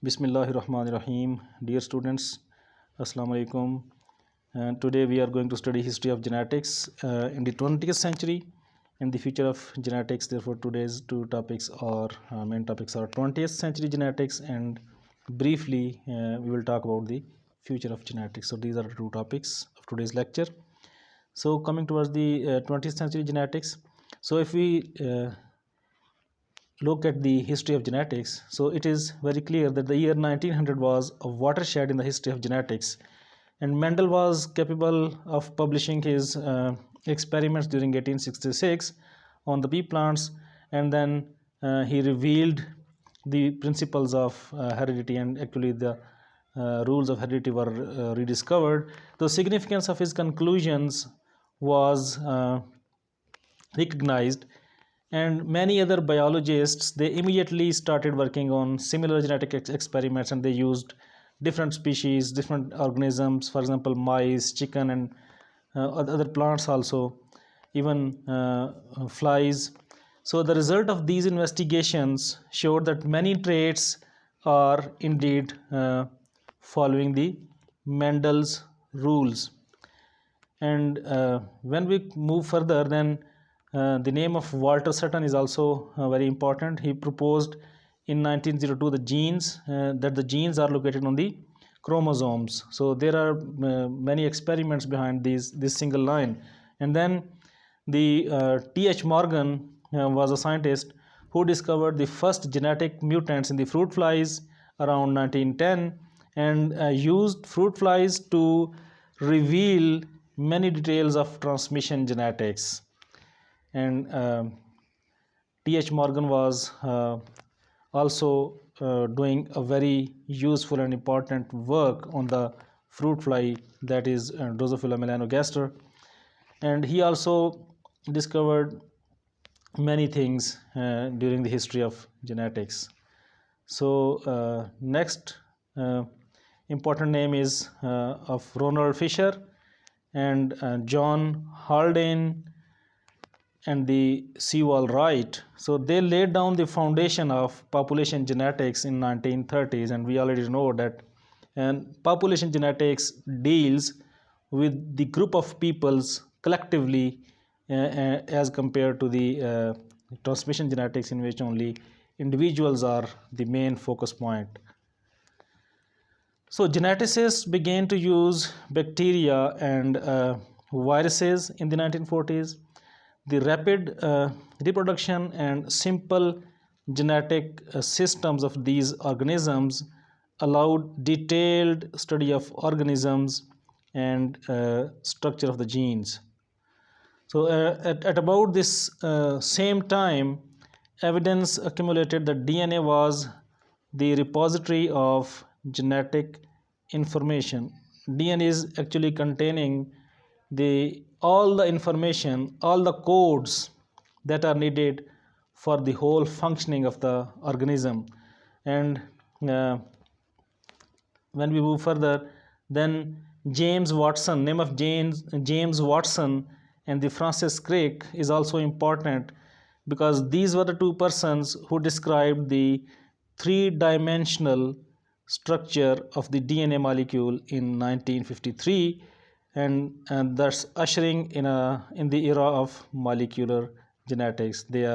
Bismillahirrahmanirrahim. Dear students, Assalamu alaikum. Today we are going to study history of genetics in the 20th century and the future of genetics. Therefore, today's two topics are main topics are 20th century genetics and briefly we will talk about the future of genetics. So these are the two topics of today's lecture. So coming towards the 20th century genetics. So if we look at the history of genetics, so it is very clear that the year 1900 was a watershed in the history of genetics, and Mendel was capable of publishing his experiments during 1866 on the pea plants, and then he revealed the principles of heredity, and actually the rules of heredity were rediscovered. The significance of his conclusions was recognized, and many other biologists, they immediately started working on similar genetic experiments, and they used different species, different organisms, for example mice, chicken, and other plants also, even flies. So the result of these investigations showed that many traits are indeed following the Mendel's rules. And when we move further, then the name of Walter Sutton is also very important. He proposed in 1902 the genes, that the genes are located on the chromosomes. So there are many experiments behind this single line. And then the T.H. Morgan was a scientist who discovered the first genetic mutants in the fruit flies around 1910, and used fruit flies to reveal many details of transmission genetics. And T.H. Morgan was also doing a very useful and important work on the fruit fly, that is Drosophila melanogaster, and he also discovered many things during the history of genetics. So next important name is of Ronald Fisher and John Haldane and the Sewall Wright. So they laid down the foundation of population genetics in 1930s, and we already know that population genetics deals with the group of peoples collectively as compared to the transmission genetics, in which only individuals are the main focus point. So geneticists began to use bacteria and viruses in the 1940s. The rapid reproduction and simple genetic systems of these organisms allowed detailed study of organisms and structure of the genes. So at about this same time, evidence accumulated that DNA was the repository of genetic information. DNA is actually containing all the information, all the codes that are needed for the whole functioning of the organism. And when we move further, then James Watson, name of James Watson and the Francis Crick is also important, because these were the two persons who described the three-dimensional structure of the DNA molecule in 1953, and thus ushering in the era of molecular genetics. They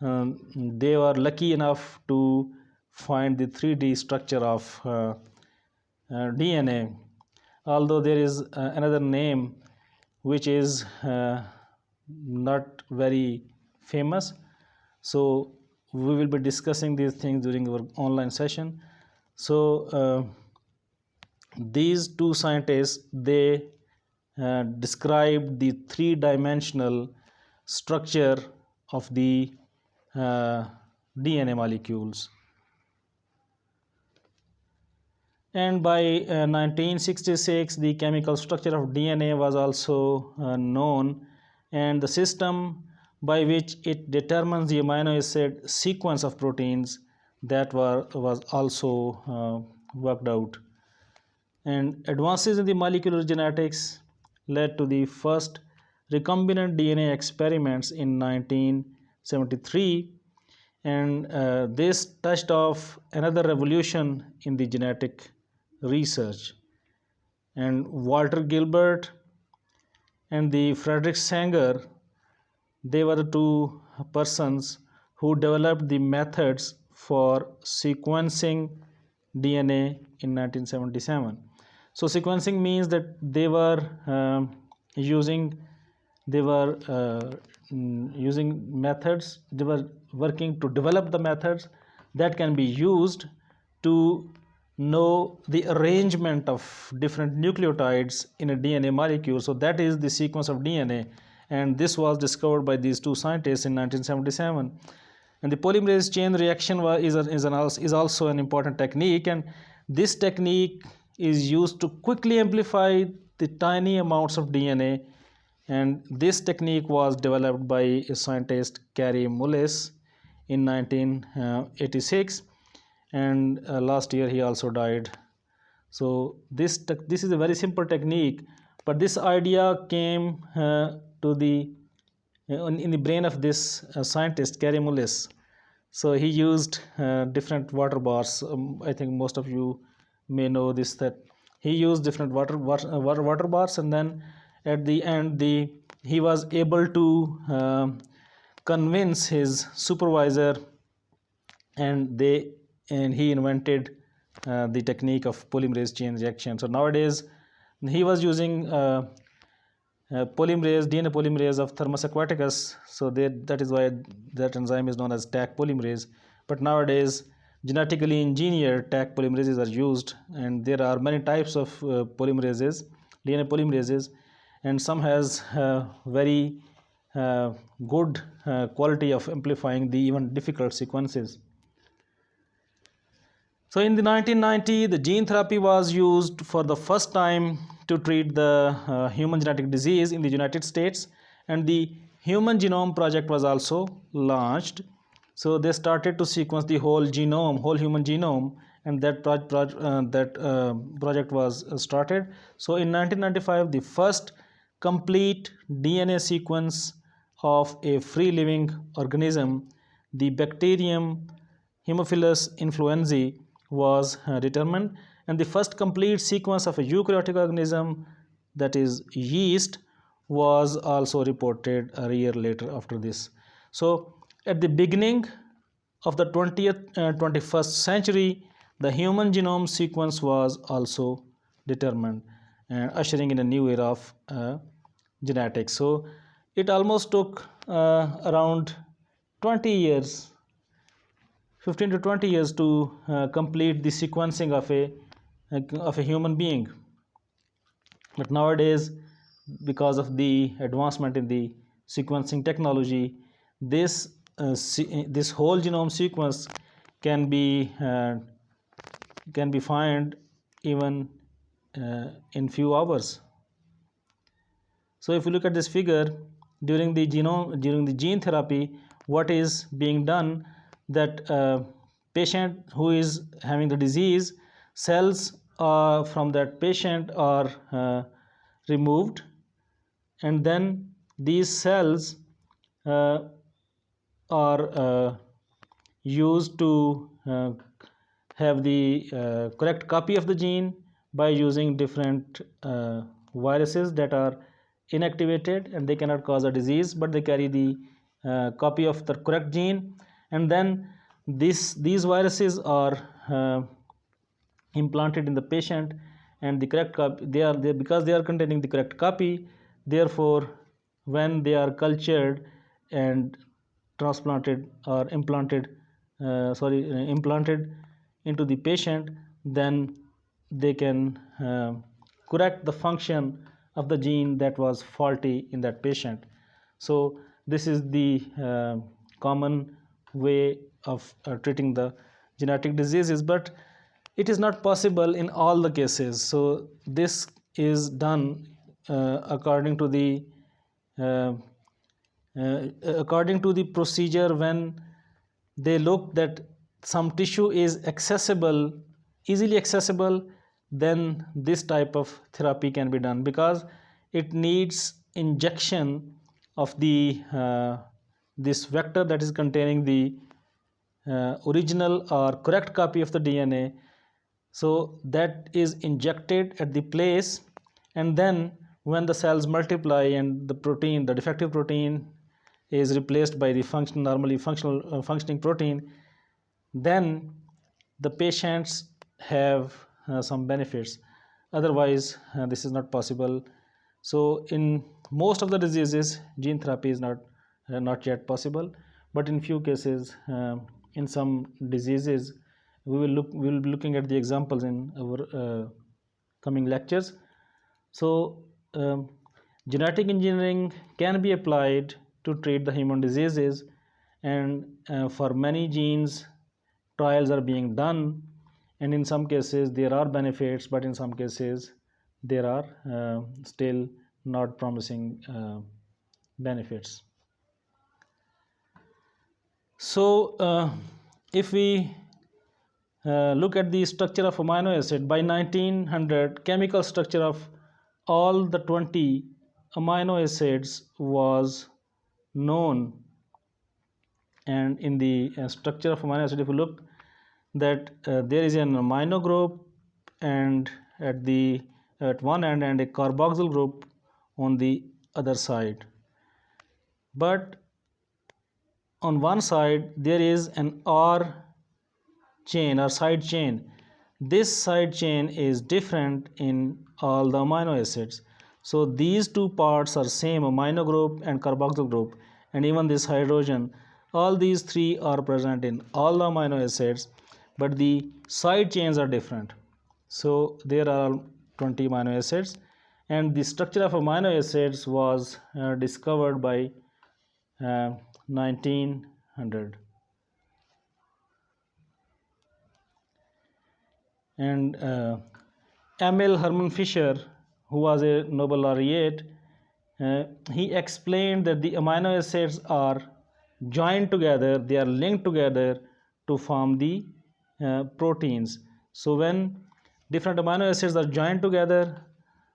were lucky enough to find the 3D structure of DNA, although there is another name which is not very famous. So we will be discussing these things during our online session. So these two scientists, they described the three-dimensional structure of the DNA molecules. And by 1966, the chemical structure of DNA was also known, and the system by which it determines the amino acid sequence of proteins, that was also worked out. And advances in the molecular genetics led to the first recombinant DNA experiments in 1973, and this touched off another revolution in the genetic research. And Walter Gilbert and the Frederick Sanger, they were the two persons who developed the methods for sequencing DNA in 1977. So sequencing means that they were using they were using methods, they were working to develop the methods that can be used to know the arrangement of different nucleotides in a DNA molecule. So that is the sequence of DNA, and this was discovered by these two scientists in 1977. And the polymerase chain reaction is also an important technique, and this technique is used to quickly amplify the tiny amounts of DNA. And this technique was developed by a scientist, Kary Mullis, in 1986, and last year he also died. So this is a very simple technique, but this idea came to the in the brain of this scientist, Kary Mullis. So he used different water bars. I think most of you may know this, that he used different water bars, and then at the end he was able to convince his supervisor, and he invented the technique of polymerase chain reaction. So nowadays he was using DNA polymerase of Thermus aquaticus. So that is why that enzyme is known as Taq polymerase. But nowadays genetically engineered Taq polymerases are used, and there are many types of polymerases, DNA polymerases, and some has very good quality of amplifying the even difficult sequences. So in the 1990, the gene therapy was used for the first time to treat the human genetic disease in the United States, and the Human Genome Project was also launched. So they started to sequence the whole human genome, and that project was started. So in 1995, the first complete DNA sequence of a free living organism, the bacterium Haemophilus influenzae, was determined, and the first complete sequence of a eukaryotic organism, that is yeast, was also reported a year later after this. So at the beginning of the 21st century, the human genome sequence was also determined, and ushering in a new era of genetics. So it almost took around 20 years, 15 to 20 years to complete the sequencing of a human being. But nowadays, because of the advancement in the sequencing technology, this whole genome sequence can be found even in few hours. So if you look at this figure, during the gene therapy, what is being done, that patient who is having the disease, cells from that patient are removed, and then these cells are used to have the correct copy of the gene by using different viruses that are inactivated, and they cannot cause a disease, but they carry the copy of the correct gene. And then these viruses are implanted in the patient, and the correct copy, because they are containing the correct copy, therefore when they are cultured and transplanted or implanted into the patient, then they can correct the function of the gene that was faulty in that patient. So this is the common way of treating the genetic diseases, but it is not possible in all the cases. So this is done according to the procedure. When they look that some tissue is easily accessible, then this type of therapy can be done, because it needs injection of the this vector that is containing the original or correct copy of the DNA. So that is injected at the place, and then when the cells multiply and the protein, the defective protein, is replaced by the normally functioning protein, then the patients have some benefits. Otherwise, this is not possible. So in most of the diseases, gene therapy is not yet possible, but in few cases, in some diseases, we will be looking at the examples in our coming lectures. So genetic engineering can be applied to treat the human diseases, and for many genes trials are being done, and in some cases there are benefits, but in some cases there are still not promising benefits. So if we look at the structure of amino acid, by 1900 chemical structure of all the 20 amino acids was known. And in the structure of amino acid, if you look, that there is an amino group and at one end, and a carboxyl group on the other side. But on one side there is an R chain or side chain. This side chain is different in all the amino acids. So these two parts are same, amino group and carboxyl group, and even this hydrogen. All these three are present in all the amino acids, but the side chains are different. So there are 20 amino acids, and the structure of amino acids was discovered by 1900. And Emil Hermann Fischer, who was a Nobel laureate, he explained that the amino acids are joined together, they are linked together to form the proteins. So when different amino acids are joined together,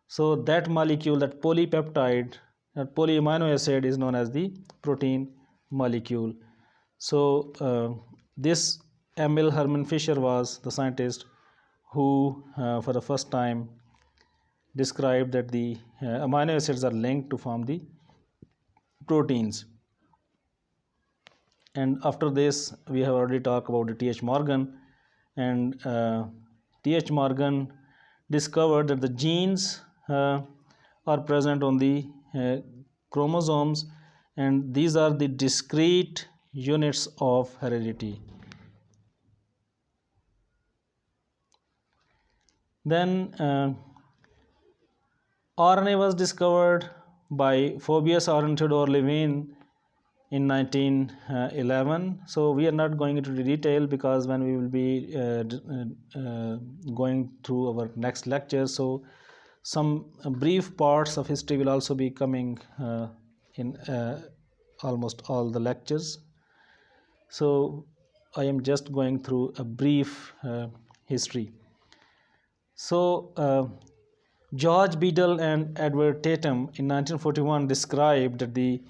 so that molecule, that polypeptide, that polyamino acid, is known as the protein molecule. So this Emil Hermann Fischer was the scientist who for the first time described that the amino acids are linked to form the proteins. And after this, we have already talked about the T.H. Morgan, and T.H. Morgan discovered that the genes are present on the chromosomes, and these are the discrete units of heredity. Then RNA was discovered by Phoebus Aron Theodor Levin in 1911. So we are not going into the detail, because when we will be going through our next lecture, so some brief parts of history will also be coming in almost all the lectures. So I am just going through a brief history. So George Beadle and Edward Tatum in 1941 described that the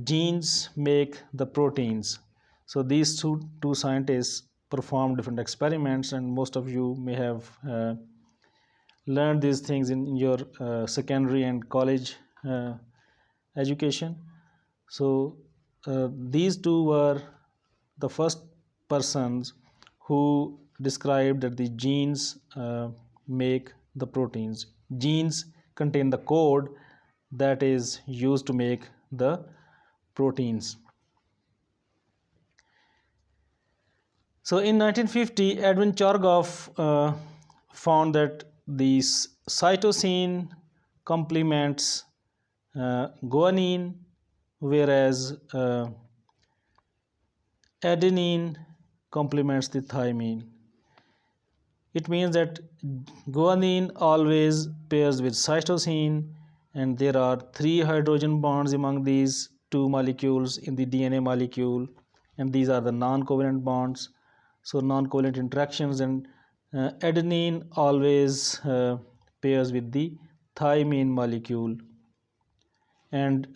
genes make the proteins. So these two scientists performed different experiments, and most of you may have learned these things in your secondary and college education. So these two were the first persons who described that the genes make the proteins. Genes contain the code that is used to make the proteins. So in 1950, Edwin Chargaff found that the cytosine complements guanine, whereas adenine complements the thymine. It means that guanine always pairs with cytosine, and there are 3 hydrogen bonds among these two molecules in the DNA molecule, and these are the non-covalent bonds. So non-covalent interactions, and adenine always pairs with the thymine molecule, and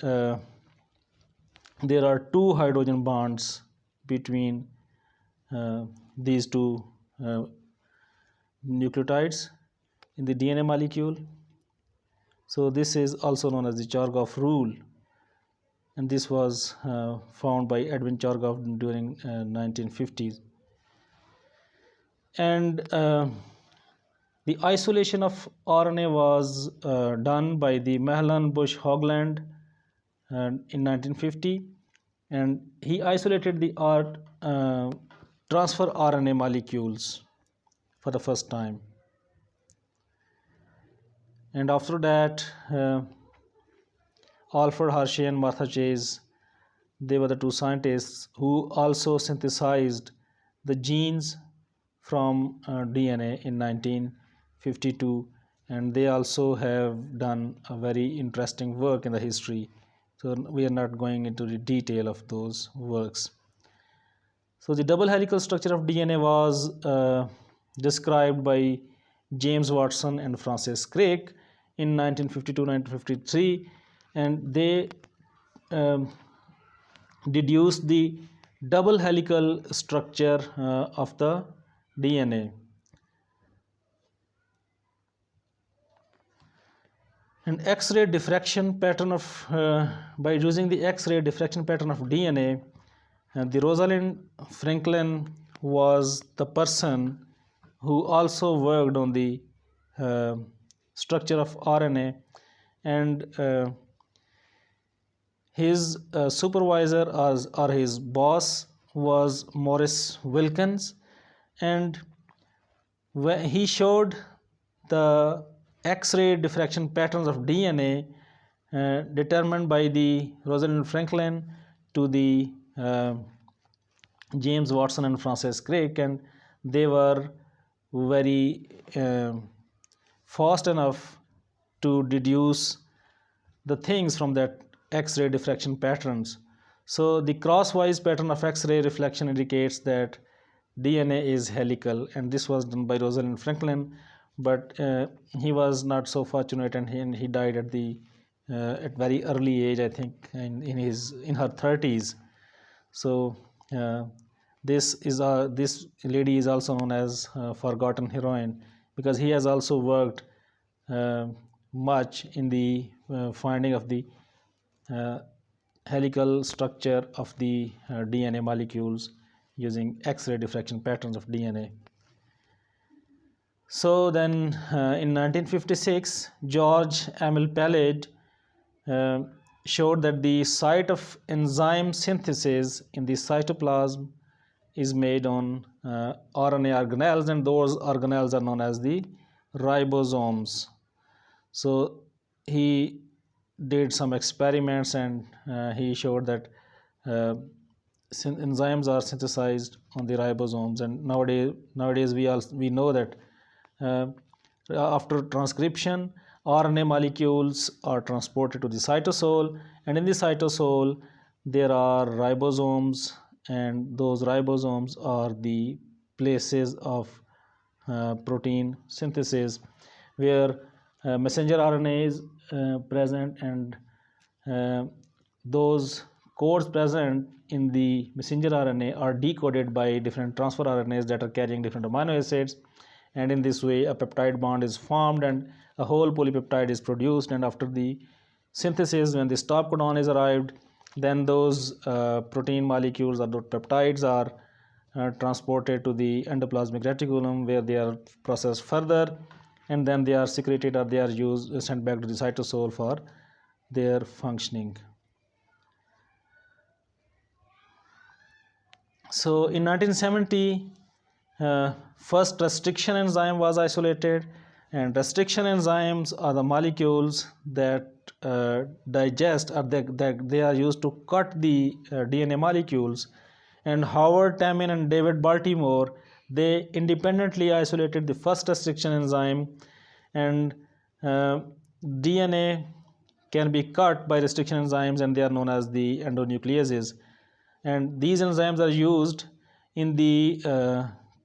there are 2 hydrogen bonds between these two nucleotides in the DNA molecule. So this is also known as the Chargaff rule, and this was found by Edwin Chargaff during 1950s. And the isolation of RNA was done by the Mahlon Bush Hogland in 1950, and he isolated the transfer RNA molecules for the first time. And after that, Alfred Hershey and Martha Chase, they were the two scientists who also synthesized the genes from DNA in 1952, and they also have done a very interesting work in the history. So we are not going into the detail of those works. So the double helical structure of DNA was described by James Watson and Francis Crick in 1952-1953, and they deduced the double helical structure of the DNA. And X-ray diffraction pattern of by using the X-ray diffraction pattern of DNA, the Rosalind Franklin was the person who also worked on the structure of RNA, and his supervisor or his boss was Morris Wilkins, and when he showed the X-ray diffraction patterns of DNA determined by the Rosalind Franklin to the James Watson and Francis Crick, and they were very fast enough to deduce the things from that X-ray diffraction patterns. So the crosswise pattern of X-ray reflection indicates that DNA is helical, and this was done by Rosalind Franklin, but he was not so fortunate, and he died at at very early age, I think in her 30s. So this lady is also known as forgotten heroine, because he has also worked much in the finding of the helical structure of the DNA molecules using X-ray diffraction patterns of DNA. So then in 1956, George Emil Palade showed that the site of enzyme synthesis in the cytoplasm is made on RNA organelles, and those organelles are known as the ribosomes. So he did some experiments, and he showed that enzymes are synthesized on the ribosomes. And nowadays we know that after transcription, RNA molecules are transported to the cytosol, and in the cytosol there are ribosomes, and those ribosomes are the places of protein synthesis, where messenger RNA is present, and those codes present in the messenger RNA are decoded by different transfer RNAs that are carrying different amino acids, and in this way a peptide bond is formed and a whole polypeptide is produced. And after the synthesis, when the stop codon is arrived, then those protein molecules or those peptides are transported to the endoplasmic reticulum, where they are processed further, and then they are secreted, or they are sent back to the cytosol for their functioning. So in 1970, first restriction enzyme was isolated, and restriction enzymes are the molecules that digest, or that they are used to cut the DNA molecules. And Howard Tamin and David Baltimore, they independently isolated the first restriction enzyme, and DNA can be cut by restriction enzymes, and they are known as the endonucleases. And these enzymes are used in the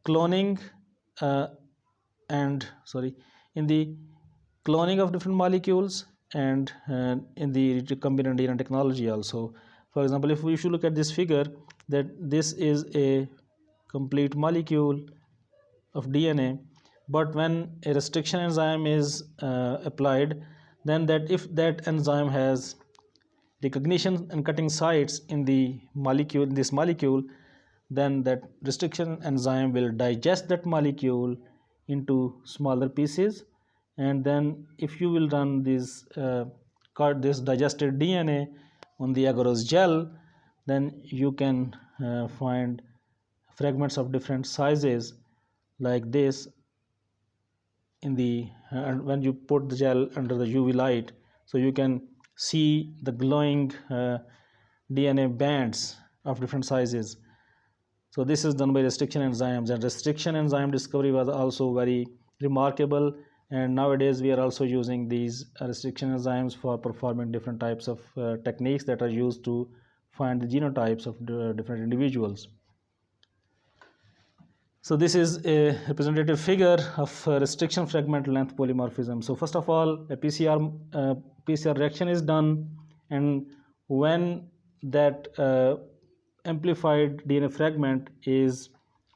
cloning in the cloning of different molecules, and in the recombinant DNA technology also. For example, if you look at this figure, that this is a complete molecule of DNA. But when a restriction enzyme is applied, then that if that enzyme has recognition and cutting sites in the molecule, this molecule, then that restriction enzyme will digest that molecule into smaller pieces, and then if you will run this digested DNA on the agarose gel, then you can find fragments of different sizes like this in the when you put the gel under the UV light, so you can see the glowing DNA bands of different sizes. So this is done by restriction enzymes, and restriction enzyme discovery was also very remarkable, and nowadays we are also using these restriction enzymes for performing different types of techniques that are used to find the genotypes of the different individuals. So this is a representative figure of restriction fragment length polymorphism. So first of all, a PCR reaction is done, and when that amplified DNA fragment is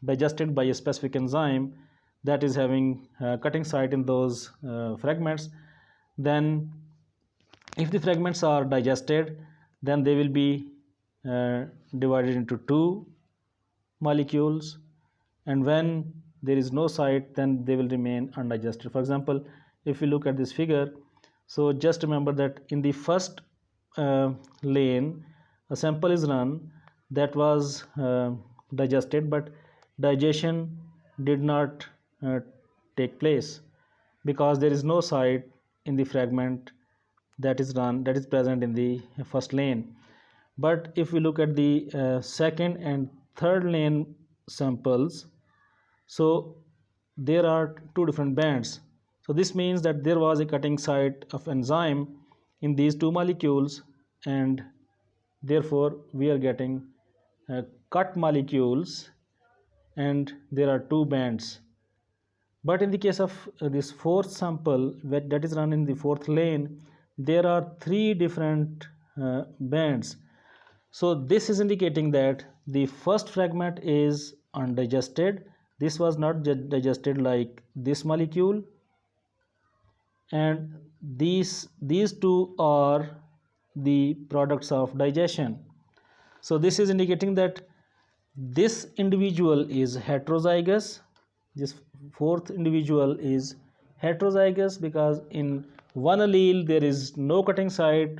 digested by a specific enzyme that is having cutting site in those fragments, then if the fragments are digested, then they will be divided into two molecules, and when there is no site, then they will remain undigested. For example, if we look at this figure, so just remember that in the first lane a sample is run that was digested, but digestion did not take place because there is no site in the fragment that is present in the first lane. But if we look at the second and third lane samples, so there are two different bands. So this means that there was a cutting site of enzyme in these two molecules, and therefore we are getting cut molecules, and there are two bands. But in the case of this fourth sample that is run in the fourth lane, there are three different bands. So this is indicating that the first fragment is undigested. This was not digested like this molecule, and these two are the products of digestion. So this is indicating that this individual is heterozygous. This fourth individual is heterozygous because in one allele there is no cutting site,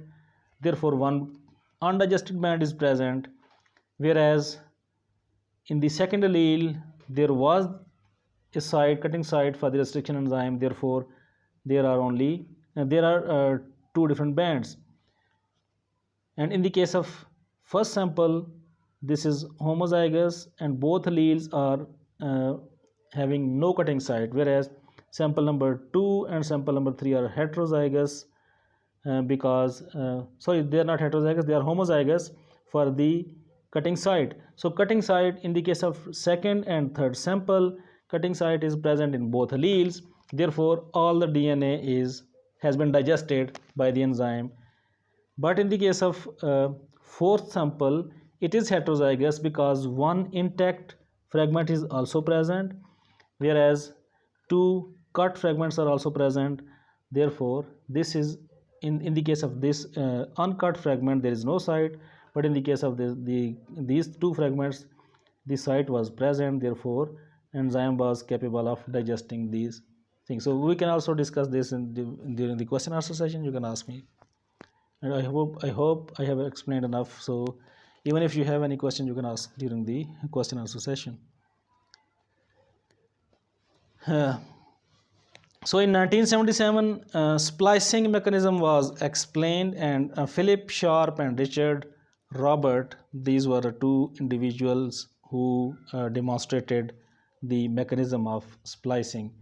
therefore one undigested band is present, whereas in the second allele there was a cutting site for the restriction enzyme, therefore there are two different bands. And in the case of first sample, this is homozygous and both alleles are having no cutting site, whereas sample number 2 and sample number 3 are heterozygous because they are not heterozygous, they are homozygous for the cutting site. So cutting site in the case of second and third sample, cutting site is present in both alleles, therefore all the DNA has been digested by the enzyme. But in the case of fourth sample, it is heterozygous because one intact fragment is also present, whereas two cut fragments are also present. Therefore this is in the case of this uncut fragment there is no site, but in the case of these two fragments the site was present, therefore enzyme was capable of digesting these things. So we can also discuss this during the question answer session. You can ask me, and I hope I have explained enough. So even if you have any question, you can ask during the question answer session. So in 1977, splicing mechanism was explained, and Philip Sharp and Richard Robert, these were the two individuals who demonstrated the mechanism of splicing.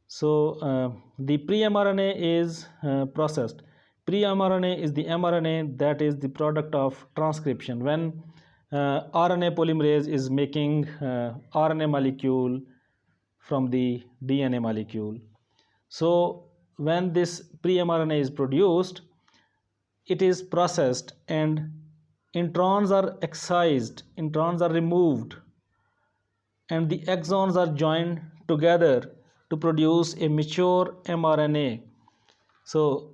So the pre-mRNA is processed. Pre-mRNA is the mRNA that is the product of transcription. When RNA polymerase is making RNA molecule from the DNA molecule. So when this pre-mRNA is produced, it is processed and introns are excised, introns are removed and the exons are joined together to produce a mature mRNA. So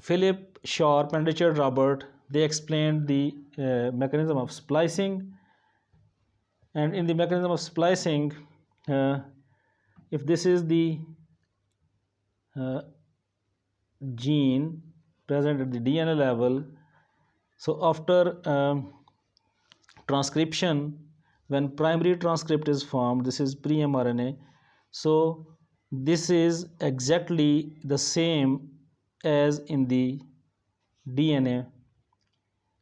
Philip Sharp and Richard Robert, they explained the mechanism of splicing. And in the mechanism of splicing, uh, if this is the uh, gene present at the DNA level, so after transcription, when primary transcript is formed, this is pre-mRNA. So this is exactly the same as in the DNA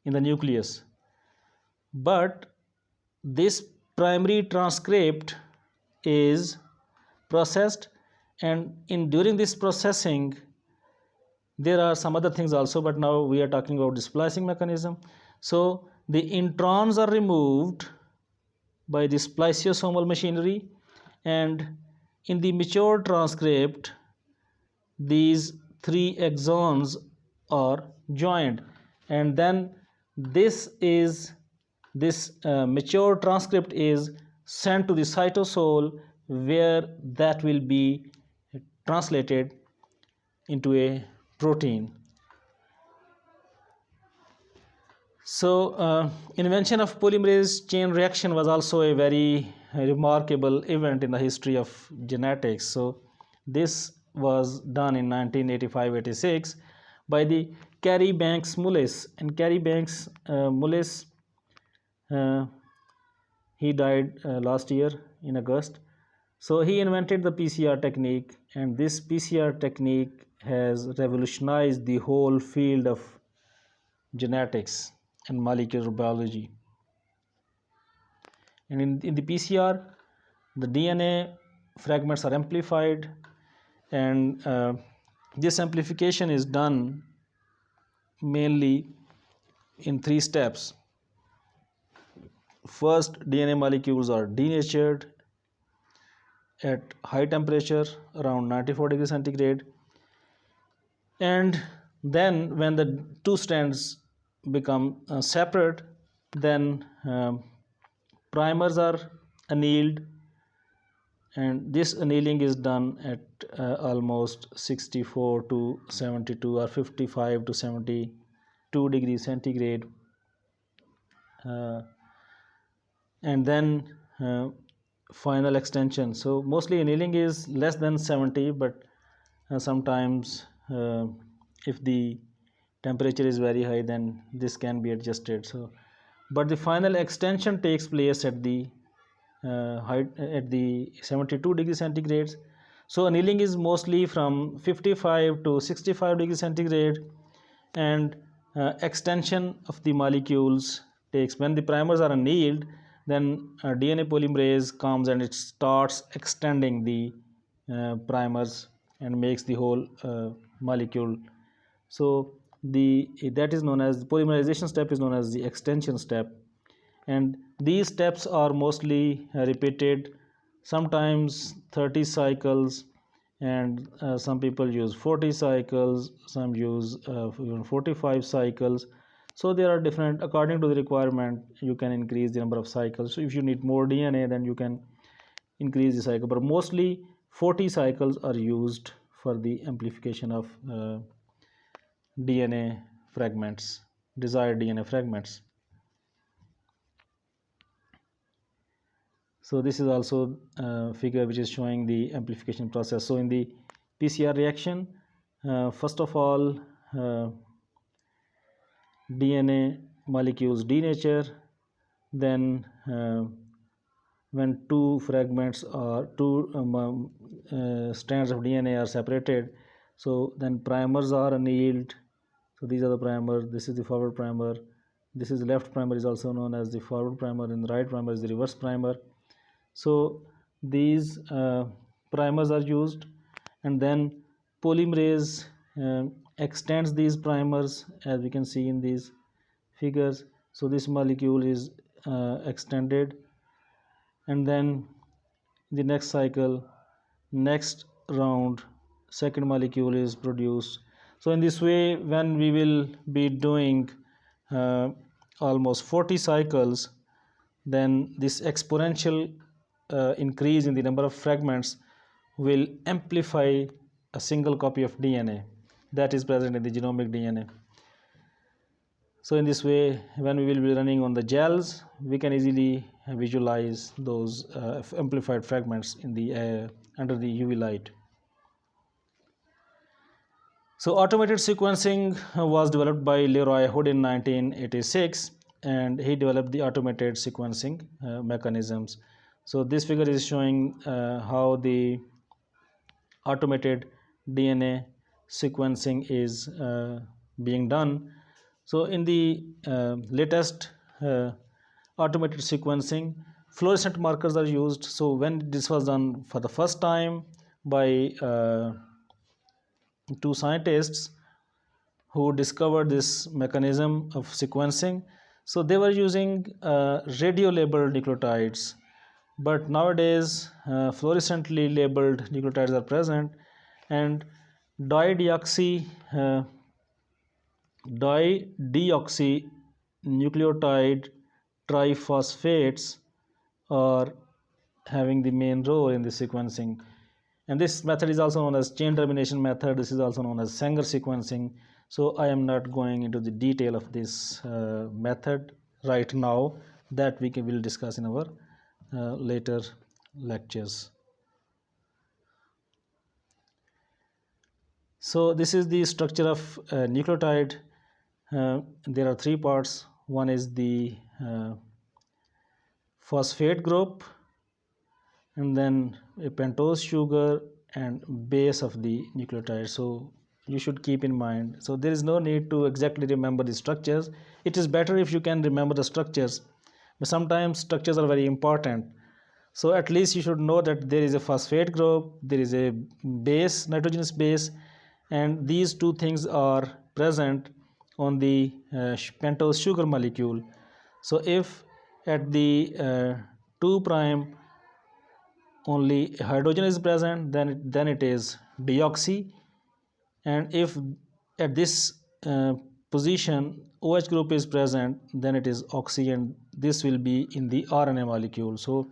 in the nucleus, but this primary transcript is processed, and in during this processing there are some other things also, but now we are talking about the splicing mechanism. So the introns are removed by the spliceosomal machinery, and in the mature transcript these three exons are joined, and then this mature transcript is sent to the cytosol, where that will be translated into a protein. So invention of polymerase chain reaction was also a very remarkable event in the history of genetics. So this was done in 1985-86 by the Cary Banks Mullis, and Cary Banks Mullis, uh, he died last year in August. So he invented the PCR technique, and this PCR technique has revolutionized the whole field of genetics and molecular biology. And in the PCR, the DNA fragments are amplified, and this amplification is done mainly in three steps. First, DNA molecules are denatured at high temperature around 94 degrees centigrade, and then when the two strands become separate, then primers are annealed, and this annealing is done at almost 64 to 72 or 55 to 72 degrees centigrade, and then final extension. So mostly annealing is less than 70, but sometimes if the temperature is very high, then this can be adjusted. So but the final extension takes place at the height at the 72 degrees centigrade. So annealing is mostly from 55 to 65 degrees centigrade, and extension of the molecules takes when the primers are annealed, then DNA polymerase comes and it starts extending the primers and makes the whole molecule. So the that is known as polymerization step is known as the extension step, and these steps are mostly repeated, sometimes 30 cycles, and some people use 40 cycles, some use even 45 cycles. So there are different, according to the requirement you can increase the number of cycles. So if you need more DNA, then you can increase the cycle, but mostly 40 cycles are used for the amplification of DNA fragments, desired DNA fragments. So this is also a figure which is showing the amplification process. So in the PCR reaction, first of all, DNA molecules denature, then when two fragments or two strands of DNA are separated, so then primers are annealed. So these are the primers, this is the forward primer, this is the left primer, is also known as the forward primer, and the right primer is the reverse primer. So these primers are used, and then polymerase extends these primers, as we can see in these figures. So this molecule is extended, and then the next cycle, next round, second molecule is produced. So in this way, when we will be doing almost 40 cycles, then this exponential increase in the number of fragments will amplify a single copy of DNA that is present in the genomic DNA. So in this way, when we will be running on the gels, we can easily visualize those amplified fragments in the under the UV light. So automated sequencing was developed by Leroy Hood in 1986, and he developed the automated sequencing mechanisms. So this figure is showing how the automated DNA sequencing is being done. So in the latest automated sequencing, fluorescent markers are used. So when this was done for the first time by two scientists who discovered this mechanism of sequencing, so they were using radio labeled nucleotides, but nowadays fluorescently labeled nucleotides are present, and dideoxy dideoxynucleotide triphosphates are having the main role in the sequencing. And this method is also known as chain termination method. This is also known as Sanger sequencing. So I am not going into the detail of this method right now. That we will discuss in our later lectures. So this is the structure of nucleotide. There are three parts. One is the phosphate group, and then a pentose sugar and base of the nucleotide. So you should keep in mind. So there is no need to exactly remember the structures. It is better if you can remember the structures, but sometimes structures are very important. So at least you should know that there is a phosphate group, there is a base, nitrogenous base, and these two things are present on the pentose sugar molecule. So if at the 2' only hydrogen is present, then it is deoxy, and if at this position OH group is present, then it is oxy, and this will be in the RNA molecule. So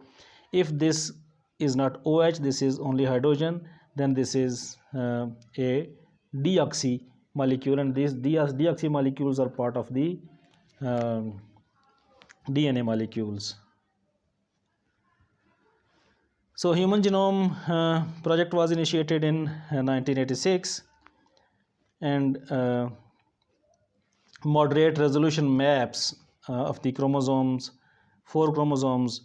if this is not OH, this is only hydrogen, then this is a deoxy molecule, and these deoxy molecules are part of the DNA molecules. So Human Genome Project was initiated in 1986, and moderate resolution maps of the chromosomes, 4 chromosomes,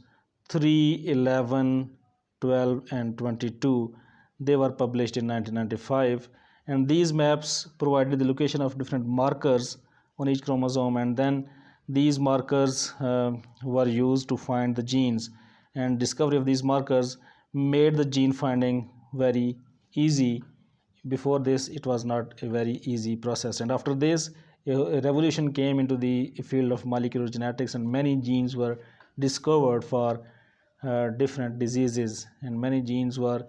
3, 11, 12 and 22, they were published in 1995, and these maps provided the location of different markers on each chromosome, and then these markers were used to find the genes, and discovery of these markers made the gene finding very easy. Before this it was not a very easy process, and after this a revolution came into the field of molecular genetics, and many genes were discovered for different diseases, and many genes were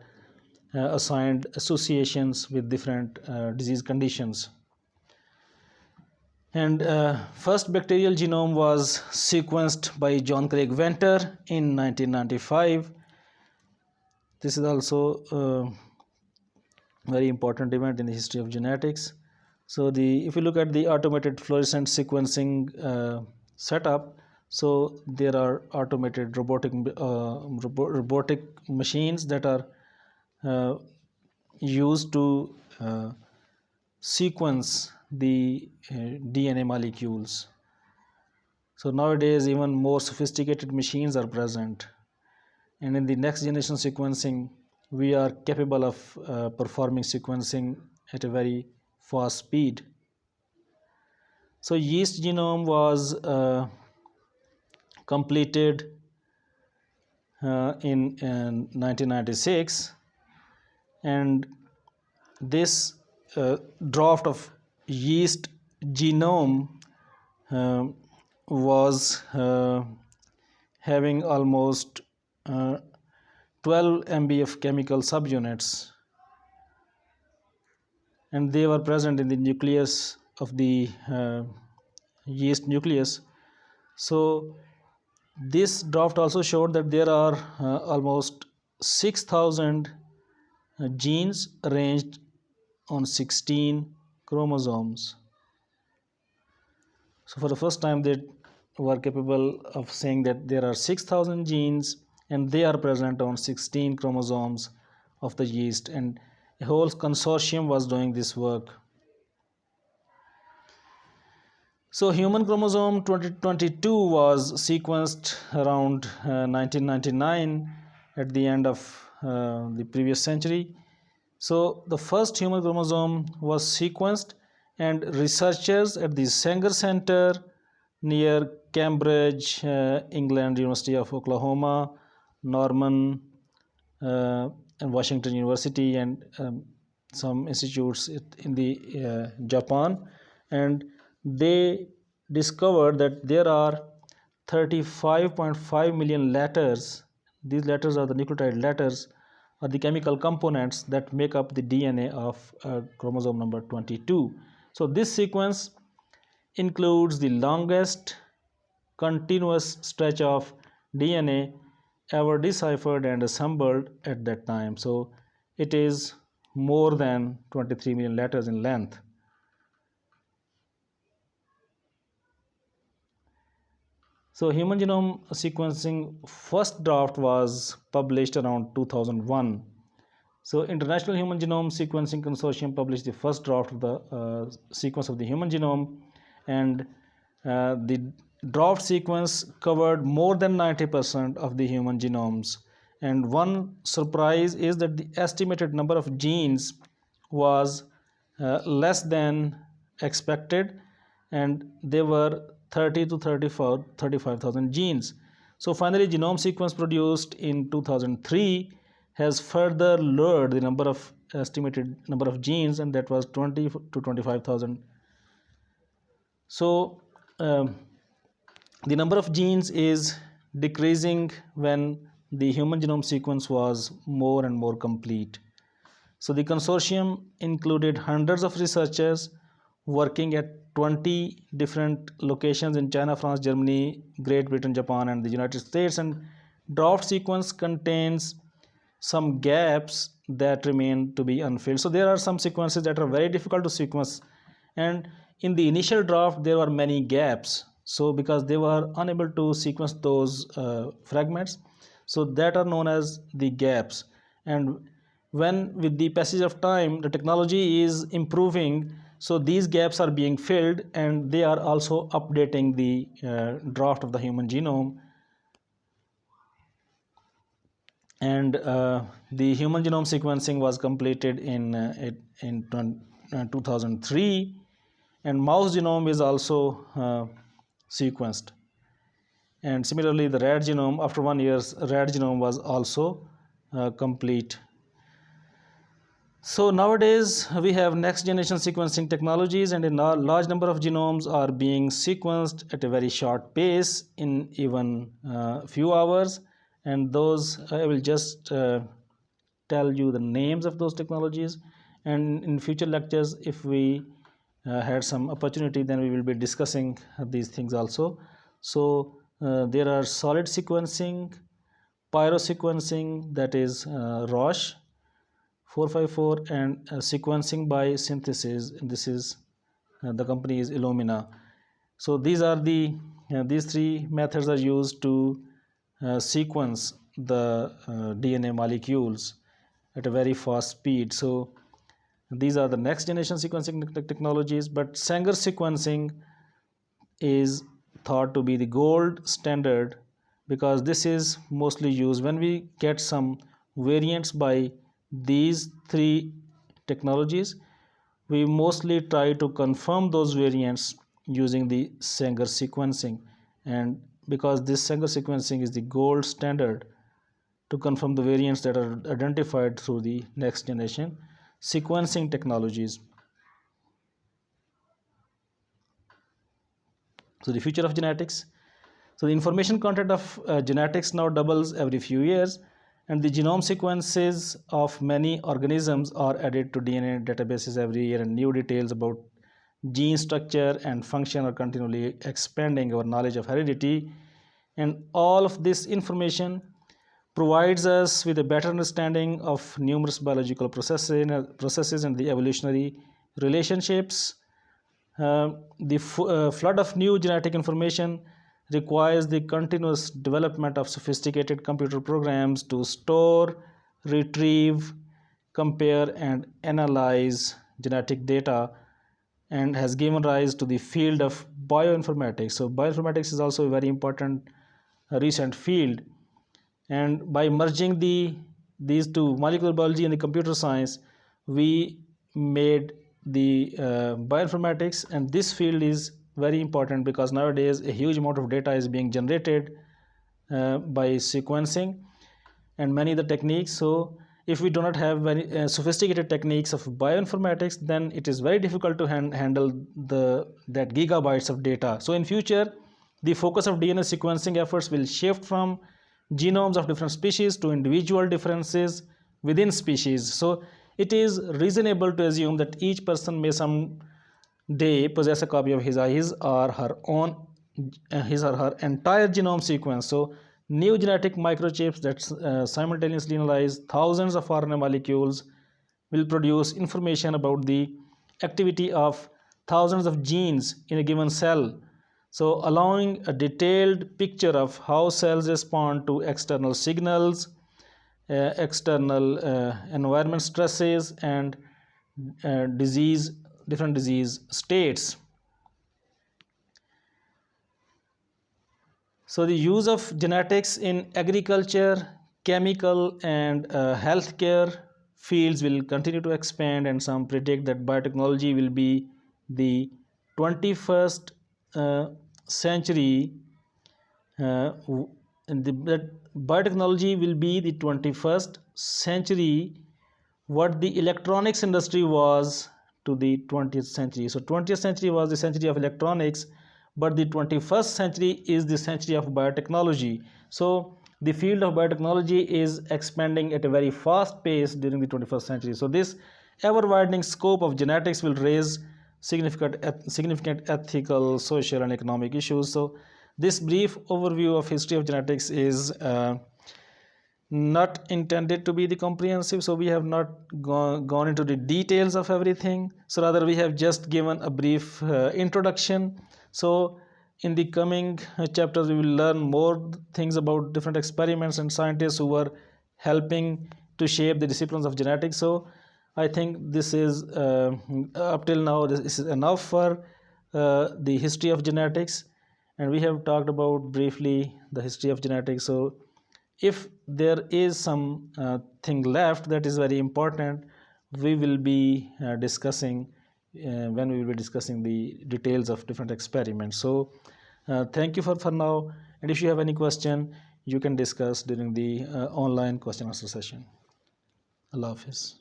assigned associations with different disease conditions. And first bacterial genome was sequenced by John Craig Venter in 1995. This is also very important event in the history of genetics. So if you look at the automated fluorescent sequencing setup, so there are automated robotic machines that are used to sequence the DNA molecules. So nowadays even more sophisticated machines are present, and in the next generation sequencing we are capable of performing sequencing at a very fast speed. So yeast genome was completed in 1996, and this draft of yeast genome was having almost 12 MB of chemical subunits, and they were present in the nucleus of the yeast nucleus. So This draft also showed that there are almost 6,000 genes arranged on 16 chromosomes. So for the first time they were capable of saying that there are 6,000 genes and they are present on 16 chromosomes of the yeast, and a whole consortium was doing this work. So human chromosome 2022 was sequenced around 1999 at the end of the previous century. So the first human chromosome was sequenced, and researchers at the Sanger Center near Cambridge, England, University of Oklahoma, Norman, and Washington University, and some institutes in the Japan, and they discovered that there are 35.5 million letters. These letters are the nucleotide letters, are the chemical components that make up the DNA of chromosome number 22. So this sequence includes the longest continuous stretch of DNA ever deciphered and assembled at that time. So it is more than 23 million letters in length. So human genome sequencing first draft was published around 2001. So International Human Genome Sequencing Consortium published the first draft of the sequence of the human genome, and the draft sequence covered more than 90% of the human genomes. And one surprise is that the estimated number of genes was less than expected, and they were 30 to 35,000 genes. So finally, genome sequence produced in 2003 has further lowered the number of estimated number of genes, and that was 20 to 25,000. So the number of genes is decreasing when the human genome sequence was more and more complete. So the consortium included hundreds of researchers working at 20 different locations in China, France, Germany, Great Britain, Japan, and the United States, and draft sequence contains some gaps that remain to be unfilled. So there are some sequences that are very difficult to sequence, and in the initial draft there were many gaps, so because they were unable to sequence those fragments, so that are known as the gaps. And when with the passage of time the technology is improving, so these gaps are being filled, and they are also updating the draft of the human genome. And the human genome sequencing was completed in 2003, and mouse genome is also sequenced. And similarly, the rat genome, after 1 year, rat genome was also complete. So nowadays we have next generation sequencing technologies, and a large number of genomes are being sequenced at a very short pace in even few hours. And those I will just tell you the names of those technologies, and in future lectures, if we had some opportunity, then we will be discussing these things also. So there are solid sequencing, pyrosequencing, that is Roche 454, and sequencing by synthesis, and this is the company is Illumina. So these are the these three methods are used to sequence the DNA molecules at a very fast speed. So these are the next generation sequencing technologies, but Sanger sequencing is thought to be the gold standard, because this is mostly used when we get some variants by these three technologies. We mostly try to confirm those variants using the Sanger sequencing, and because this Sanger sequencing is the gold standard to confirm the variants that are identified through the next generation sequencing technologies. So the future of genetics. So the information content of genetics now doubles every few years, and the genome sequences of many organisms are added to DNA databases every year, and new details about gene structure and function are continually expanding our knowledge of heredity. And all of this information provides us with a better understanding of numerous biological processes and the evolutionary relationships. The flood of new genetic information requires the continuous development of sophisticated computer programs to store, retrieve, compare, and analyze genetic data, and has given rise to the field of bioinformatics. So, bioinformatics is also a very important recent field, and by merging these two, molecular biology and the computer science, we made the bioinformatics. And this field is very important because nowadays a huge amount of data is being generated by sequencing and many other techniques. So if we do not have very sophisticated techniques of bioinformatics, then it is very difficult to handle that gigabytes of data. So in future, the focus of DNA sequencing efforts will shift from genomes of different species to individual differences within species. So it is reasonable to assume that each person may some day possess a copy of his or her own his or her entire genome sequence. So new genetic microchips that simultaneously analyze thousands of RNA molecules will produce information about the activity of thousands of genes in a given cell, so allowing a detailed picture of how cells respond to external signals, external environment stresses, and different disease states. So the use of genetics in agriculture, chemical, and healthcare fields will continue to expand, and some predict that biotechnology will be the 21st century. That biotechnology will be the 21st century what the electronics industry was to the 20th century. So 20th century was the century of electronics, but the 21st century is the century of biotechnology. So the field of biotechnology is expanding at a very fast pace during the 21st century. So this ever-widening scope of genetics will raise significant ethical, social, and economic issues. So this brief overview of history of genetics is not intended to be the comprehensive, so we have not gone into the details of everything. So rather we have just given a brief introduction. So in the coming chapters we will learn more things about different experiments and scientists who were helping to shape the disciplines of genetics. So I think this is up till now this is enough for the history of genetics, and we have talked about briefly the history of genetics. So if there is some thing left that is very important, we will be discussing when we will be discussing the details of different experiments. So thank you for now, and if you have any question you can discuss during the online question answer session. Allah Hafiz.